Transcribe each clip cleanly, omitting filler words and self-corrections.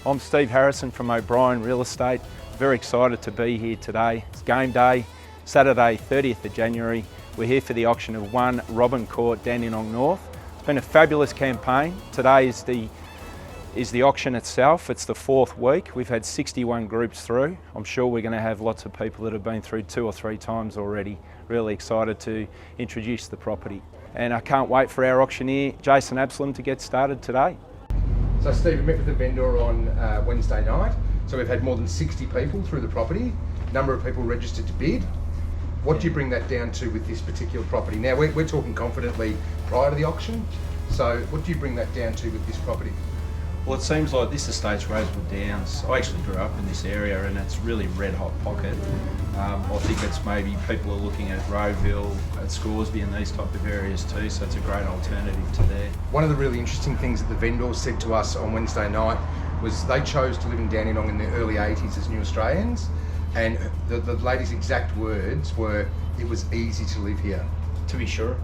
I'm Steve Harrison from O'Brien Real Estate. Very excited to be here today. It's game day, Saturday 30th of January. We're here for the auction of 1 Robyn Court, Dandenong North. It's been a fabulous campaign. Today is the auction itself. It's the 4th week. We've had 61 groups through. I'm sure we're going to have lots of people that have been through 2 or 3 times already. Really excited to introduce the property. And I can't wait for our auctioneer, Jason Absalom, to get started today. So Steve, we met with the vendor on Wednesday night. So we've had more than 60 people through the property, number of people registered to bid. What do you bring that down to with this particular property? Now we're talking confidently prior to the auction. So what do you bring that down to with this property? Well, it seems like this estate's Rosewood Downs. I actually grew up in this area and it's really red hot pocket. I think it's maybe people are looking at Rowville, at Scoresby and these type of areas too, so it's a great alternative to there. One of the really interesting things that the vendors said to us on Wednesday night was they chose to live in Dandenong in the early 80s as new Australians, and the lady's exact words were, it was easy to live here. To be sure.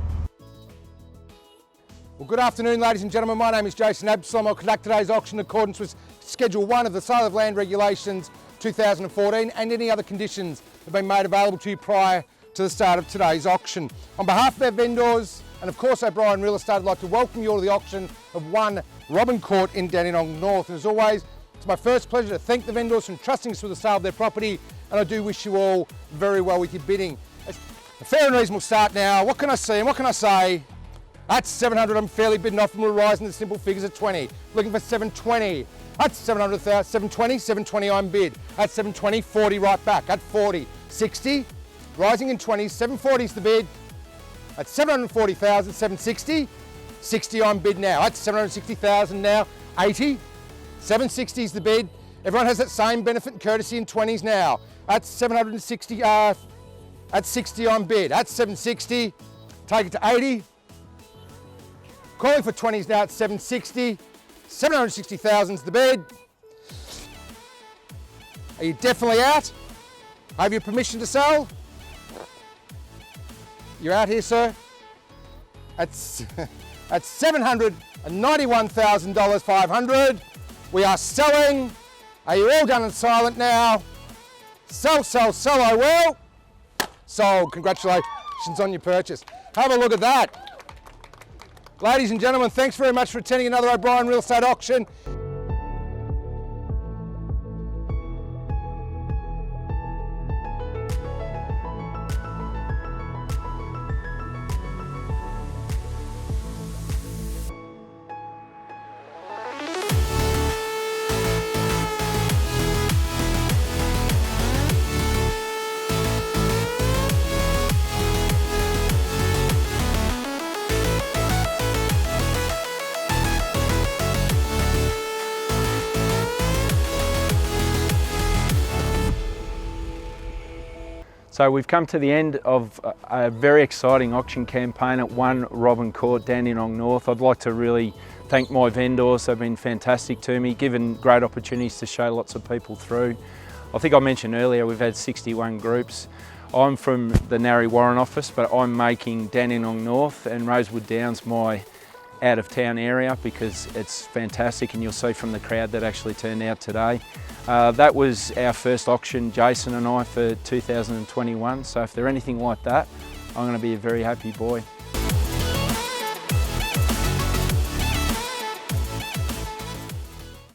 Well, good afternoon, ladies and gentlemen. My name is Jason Absalom. I'll conduct today's auction in accordance with Schedule 1 of the Sale of Land Regulations 2014 and any other conditions that have been made available to you prior to the start of today's auction. On behalf of our vendors and of course O'Brien Real Estate, I'd like to welcome you all to the auction of 1 Robyn Court in Dandenong North. And as always, it's my first pleasure to thank the vendors for entrusting us with the sale of their property, and I do wish you all very well with your bidding. A fair and reasonable start now. What can I see and what can I say? That's 700, I'm fairly bidden off, and we're rising to simple figures at 20. Looking for 720. That's 700,000, 720, 720 I'm bid. At 720, 40 right back. At 40, 60, rising in 20s, 740 is the bid. At 740,000, 760, 60 I'm bid now. At 760,000 now, 80, 760 is the bid. Everyone has that same benefit and courtesy in 20s now. At 760, at 60 I'm bid. At 760, take it to 80. Calling for 20s now at 760. 760,000 is the bid. Are you definitely out? Have you permission to sell? You're out here, sir. At $791,500. We are selling. Are you all done and silent now? Sell, sell, sell, I will. Sold. Congratulations on your purchase. Have a look at that. Ladies and gentlemen, thanks very much for attending another O'Brien Real Estate auction. So we've come to the end of a very exciting auction campaign at 1 Robyn Court, Dandenong North. I'd like to really thank my vendors. They've been fantastic to me, given great opportunities to show lots of people through. I think I mentioned earlier we've had 61 groups. I'm from the Narre Warren office, but I'm making Dandenong North and Rosewood Downs my out of town area because it's fantastic, and you'll see from the crowd that actually turned out today. That was our first auction, Jason and I, for 2021, so if they're anything like that, I'm going to be a very happy boy.